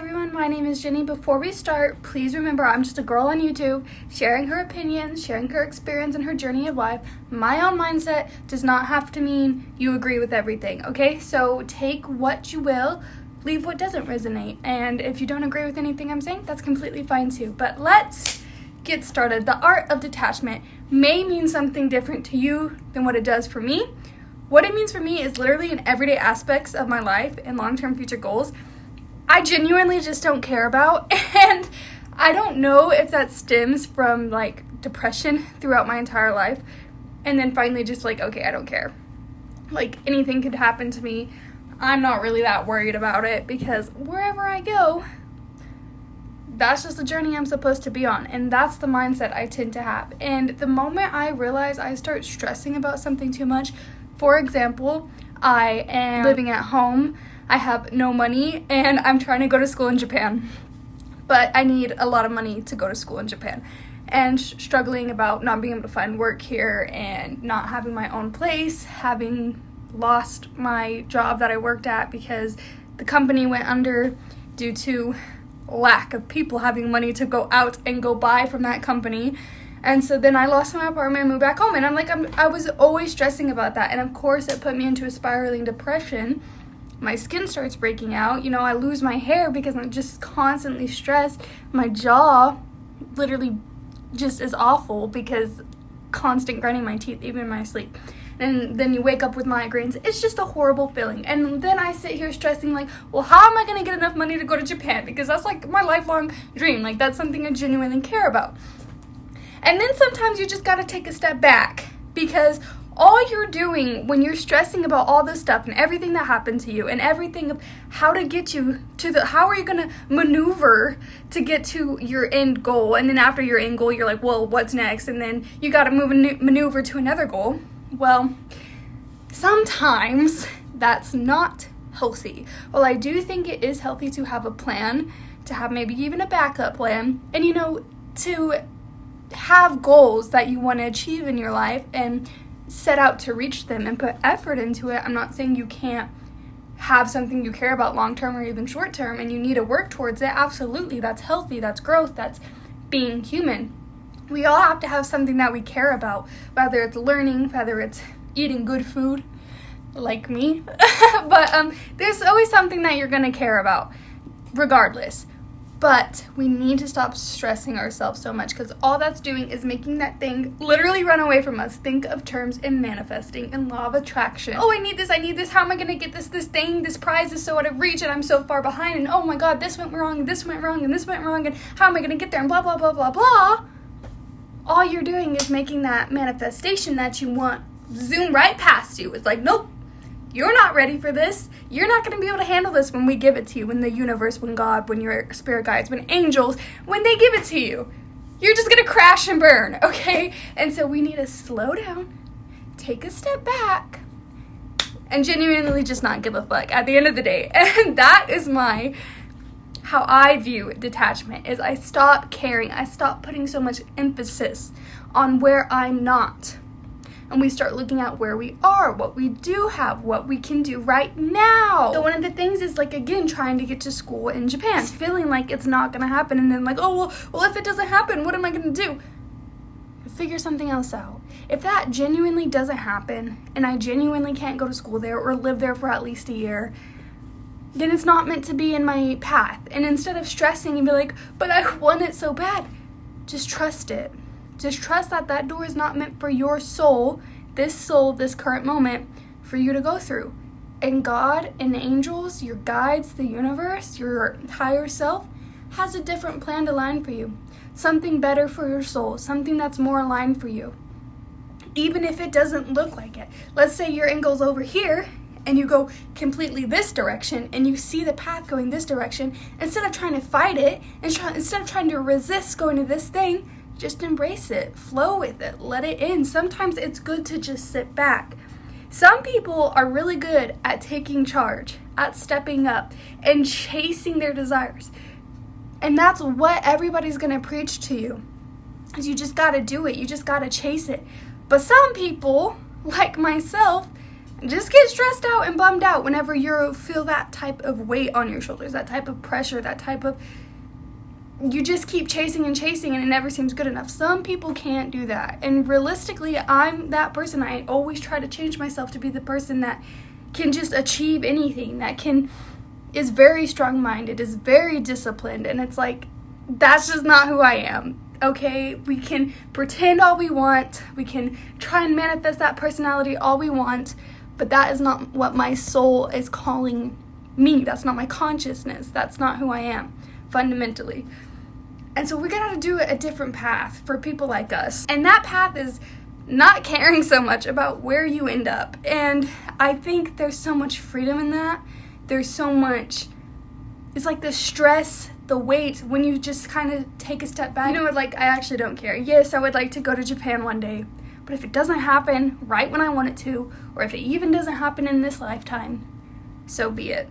everyone, my name is Jenny. Before we start, please remember I'm just a girl on YouTube sharing her opinions, sharing her experience and her journey of life. My own mindset does not have to mean you agree with everything, okay? So take what you will, leave what doesn't resonate. And if you don't agree with anything I'm saying, that's completely fine too. But let's get started. The art of detachment may mean something different to you than what it does for me. What it means for me is literally in everyday aspects of my life and long-term future goals I genuinely just don't care about, and I don't know if that stems from like depression throughout my entire life and then finally just like, okay, I don't care. Like anything could happen to me. I'm not really that worried about it because wherever I go, that's just the journey I'm supposed to be on, and that's the mindset I tend to have. And the moment I realize I start stressing about something too much, for example, I am living at home, I have no money, and I'm trying to go to school in Japan. But I need a lot of money to go to school in Japan. And struggling about not being able to find work here and not having my own place, having lost my job that I worked at because the company went under due to lack of people having money to go out and go buy from that company. And so then I lost my apartment and moved back home. And I was always stressing about that. And of course it put me into a spiraling depression. My skin starts breaking out. I lose my hair because I'm just constantly stressed. My jaw literally just is awful because constant grinding my teeth, even in my sleep. And then you wake up with migraines. It's just a horrible feeling. And then I sit here stressing like, well, how am I going to get enough money to go to Japan? Because that's like my lifelong dream. Like that's something I genuinely care about. And then sometimes you just got to take a step back because all you're doing when you're stressing about all this stuff and everything that happened to you and everything of how to get you to how are you going to maneuver to get to your end goal, and then after your end goal you're like, well, what's next? And then you got to maneuver to another goal. Well, sometimes that's not healthy. Well, I do think it is healthy to have a plan, to have maybe even a backup plan, and to have goals that you want to achieve in your life and set out to reach them and put effort into it. I'm not saying you can't have something you care about long term or even short term and you need to work towards it. Absolutely, that's healthy, that's growth, that's being human. We all have to have something that we care about, whether it's learning, whether it's eating good food like me. But there's always something that you're going to care about regardless. But we need to stop stressing ourselves so much because all that's doing is making that thing literally run away from us. Think of terms in manifesting and law of attraction. Oh, I need this. How am I going to get this thing? This prize is so out of reach and I'm so far behind. And oh my God, this went wrong and this went wrong and this went wrong. And how am I going to get there? And blah, blah, blah, blah, blah. All you're doing is making that manifestation that you want zoom right past you. It's like, nope. You're not ready for this. You're not going to be able to handle this when we give it to you, when the universe, when God, when your spirit guides, when angels, when they give it to you. You're just going to crash and burn, okay? And so we need to slow down, take a step back, and genuinely just not give a fuck at the end of the day. And that is how I view detachment, is I stop caring. I stop putting so much emphasis on where I'm not. And we start looking at where we are, what we do have, what we can do right now. So one of the things is like, again, trying to get to school in Japan. It's feeling like it's not going to happen. And then like, oh, well, if it doesn't happen, what am I going to do? Figure something else out. If that genuinely doesn't happen and I genuinely can't go to school there or live there for at least a year, then it's not meant to be in my path. And instead of stressing and be like, but I want it so bad, just trust it. Just trust that door is not meant for your soul, this current moment, for you to go through. And God and angels, your guides, the universe, your higher self, has a different plan to line for you. Something better for your soul, something that's more aligned for you. Even if it doesn't look like it. Let's say your end goal's over here, and you go completely this direction, and you see the path going this direction. Instead of trying to fight it, instead of trying to resist going to this thing, just embrace it, flow with it, let it in. Sometimes it's good to just sit back. Some people are really good at taking charge, at stepping up and chasing their desires. And that's what everybody's going to preach to you. Is you just got to do it. You just got to chase it. But some people, like myself, just get stressed out and bummed out whenever you feel that type of weight on your shoulders, that type of pressure, that type of, you just keep chasing and chasing and it never seems good enough. Some people can't do that. And realistically, I'm that person. I always try to change myself to be the person that can just achieve anything, is very strong-minded, is very disciplined. And it's like, that's just not who I am. Okay, we can pretend all we want, we can try and manifest that personality all we want, but that is not what my soul is calling me. That's not my consciousness. That's not who I am, fundamentally. And so we're gonna have to do a different path for people like us. And that path is not caring so much about where you end up. And I think there's so much freedom in that. There's so much, it's like the stress, the weight, when you just kind of take a step back. You know what, like, I actually don't care. Yes, I would like to go to Japan one day, but if it doesn't happen right when I want it to, or if it even doesn't happen in this lifetime, so be it.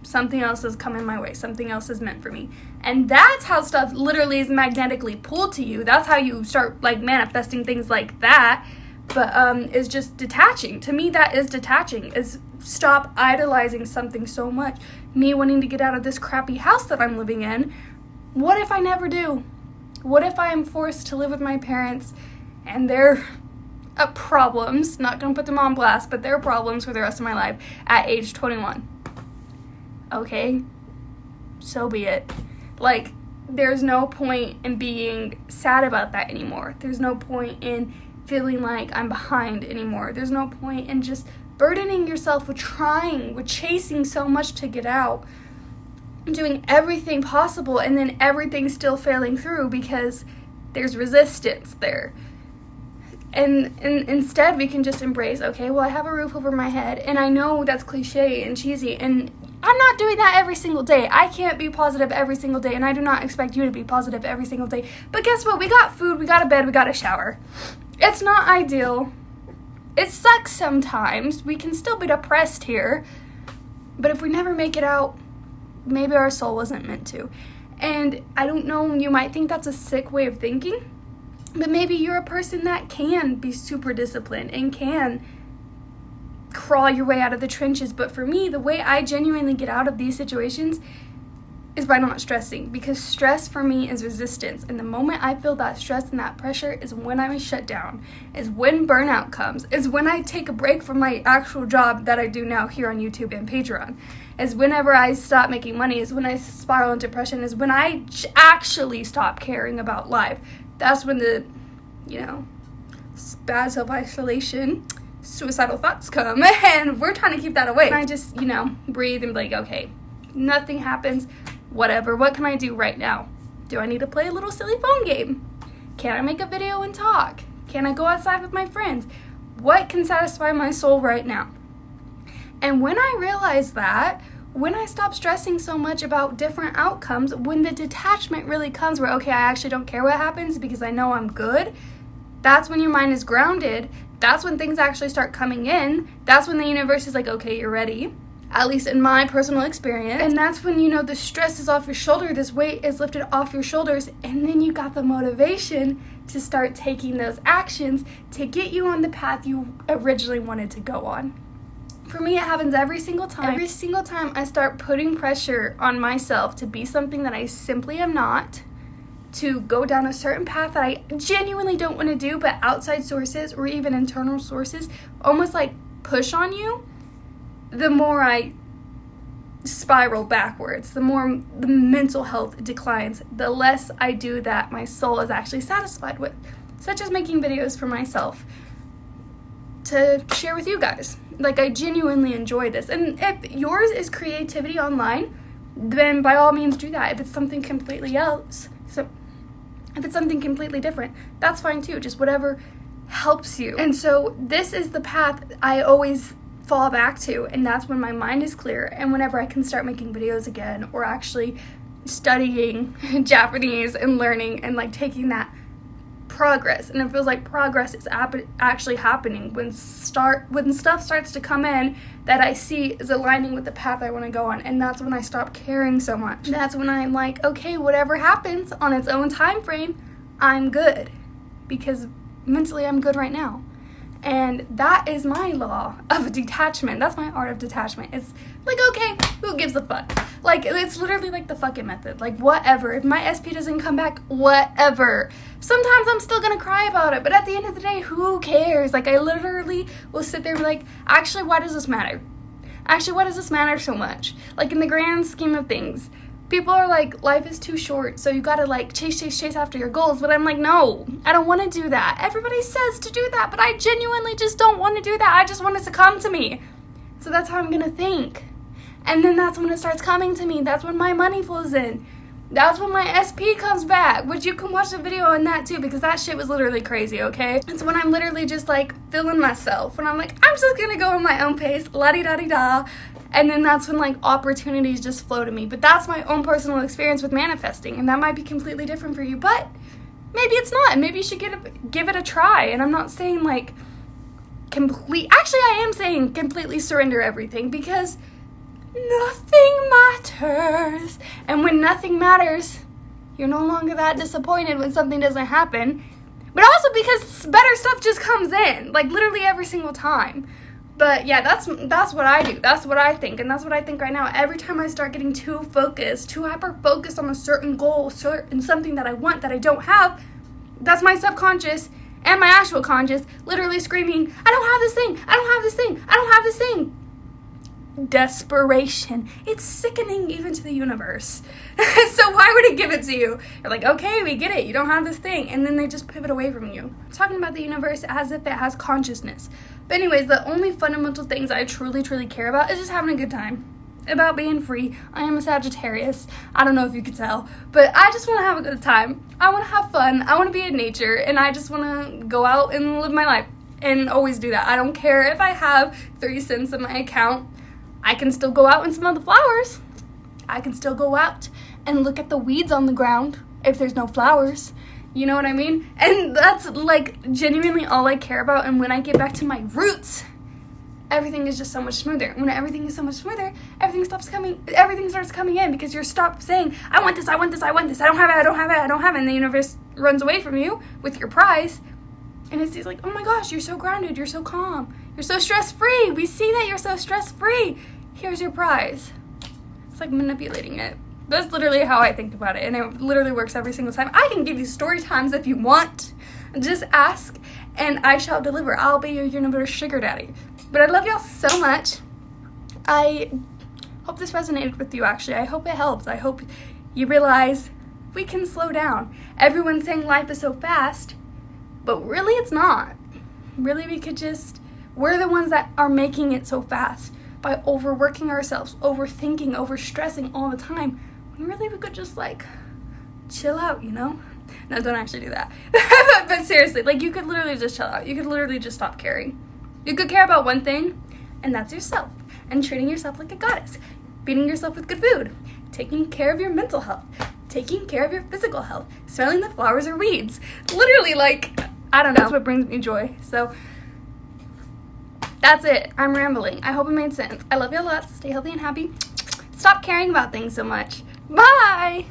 Something else is coming my way. Something else is meant for me. And that's how stuff literally is magnetically pulled to you. That's how you start, like, manifesting things like that. But is just detaching. To me, that is detaching. Is stop idolizing something so much. Me wanting to get out of this crappy house that I'm living in. What if I never do? What if I am forced to live with my parents and their problems, not gonna put them on blast, but their problems for the rest of my life at age 21? Okay, so be it. Like, there's no point in being sad about that anymore. There's no point in feeling like I'm behind anymore. There's no point in just burdening yourself with chasing so much to get out, doing everything possible, and then everything still failing through because there's resistance there. And instead we can just embrace, okay, well, I have a roof over my head, and I know that's cliche and cheesy, and I'm not doing that every single day. I can't be positive every single day, and I do not expect you to be positive every single day. But guess what? We got food, we got a bed, we got a shower. It's not ideal. It sucks sometimes. We can still be depressed here. But if we never make it out, maybe our soul wasn't meant to. And I don't know, you might think that's a sick way of thinking, but maybe you're a person that can be super disciplined and can crawl your way out of the trenches. But for me, the way I genuinely get out of these situations is by not stressing, because stress for me is resistance. And the moment I feel that stress and that pressure is when I'm shut down, is when burnout comes, is when I take a break from my actual job that I do now here on YouTube and Patreon, is whenever I stop making money, is when I spiral into depression, is when I actually stop caring about life. That's when the, bad self-isolation, suicidal thoughts come, and we're trying to keep that away. And I just, breathe and be like, okay, nothing happens, whatever, what can I do right now? Do I need to play a little silly phone game? Can I make a video and talk? Can I go outside with my friends? What can satisfy my soul right now? And when I realize that, when I stop stressing so much about different outcomes, when the detachment really comes where, okay, I actually don't care what happens because I know I'm good, that's when your mind is grounded. That's when things actually start coming in. That's when the universe is like, okay, you're ready. At least in my personal experience. And that's when, the stress is off your shoulder, this weight is lifted off your shoulders, and then you got the motivation to start taking those actions to get you on the path you originally wanted to go on. For me, it happens every single time. Every single time I start putting pressure on myself to be something that I simply am not, to go down a certain path that I genuinely don't want to do, but outside sources or even internal sources almost like push on you, the more I spiral backwards, the more the mental health declines, the less I do that my soul is actually satisfied with, such as making videos for myself to share with you guys. Like, I genuinely enjoy this. And if yours is creativity online, then by all means do that. If it's something completely else, if it's something completely different, that's fine too. Just whatever helps you. And so this is the path I always fall back to, and that's when my mind is clear, and whenever I can start making videos again, or actually studying Japanese and learning and like taking that progress. And it feels like progress is actually happening when stuff starts to come in that I see is aligning with the path I want to go on. And that's when I stop caring so much. That's when I'm like, okay, whatever happens on its own time frame, I'm good, because mentally I'm good right now. And that is my law of detachment. That's my art of detachment. It's like, okay, who gives a fuck? Like, it's literally like the fucking method. Like, whatever. If my SP doesn't come back, whatever. Sometimes I'm still gonna cry about it, but at the end of the day, who cares? Like, I literally will sit there and be like, actually, why does this matter? Actually, why does this matter so much? Like, in the grand scheme of things, people are like, life is too short, so you gotta like chase after your goals. But I'm like, no, I don't want to do that. Everybody says to do that, but I genuinely just don't want to do that. I just want it to come to me. So that's how I'm gonna think. And then that's when it starts coming to me. That's when my money flows in. That's when my SP comes back, which you can watch the video on that too, because that shit was literally crazy, okay? It's when I'm literally just like feeling myself, when I'm like, I'm just gonna go at my own pace, la-di-da-di-da. And then that's when like opportunities just flow to me. But that's my own personal experience with manifesting, and that might be completely different for you, but maybe it's not. Maybe you should give it a try. And I'm not saying like actually I am saying completely surrender everything, because nothing matters. And when nothing matters, you're no longer that disappointed when something doesn't happen. But also because better stuff just comes in, like literally every single time. But yeah, that's what I do. That's what I think. And that's what I think right now. Every time I start getting too focused, too hyper-focused on a certain goal, certain something that I want that I don't have, that's my subconscious and my actual conscious literally screaming, I don't have this thing, I don't have this thing, I don't have this thing. Desperation. It's sickening even to the universe. So why would it give it to you? You're like, okay, we get it, you don't have this thing. And then they just pivot away from you. I'm talking about the universe as if it has consciousness. But anyways, the only fundamental things I truly care about is just having a good time. About being free. I am a Sagittarius. I don't know if you could tell, but I just want to have a good time. I want to have fun. I want to be in nature, and I just want to go out and live my life and always do that. I don't care if I have 3 cents in my account. I can still go out and smell the flowers. I can still go out and look at the weeds on the ground if there's no flowers. You know what I mean? And that's like genuinely all I care about. And when I get back to my roots, everything is just so much smoother. When everything is so much smoother, everything starts coming in, because you stop saying, I want this, I want this, I want this, I don't have it, I don't have it, I don't have it. And the universe runs away from you with your prize. And it's like, oh my gosh, you're so grounded, you're so calm, you're so stress-free. We see that you're so stress-free. Here's your prize. It's like manipulating it. That's literally how I think about it, and it literally works every single time. I can give you story times if you want. Just ask, and I shall deliver. I'll be your universe sugar daddy. But I love y'all so much. I hope this resonated with you, actually. I hope it helps. I hope you realize we can slow down. Everyone's saying life is so fast, but really it's not. Really, we're the ones that are making it so fast by overworking ourselves, overthinking, overstressing all the time. When really we could just like chill out, you know? No, don't actually do that. But seriously, like you could literally just chill out. You could literally just stop caring. You could care about one thing, and that's yourself. And treating yourself like a goddess. Feeding yourself with good food. Taking care of your mental health. Taking care of your physical health. Smelling the flowers or weeds. Literally, like, I don't know. That's what brings me joy. So that's it. I'm rambling. I hope it made sense. I love you a lot. Stay healthy and happy. Stop caring about things so much. Bye!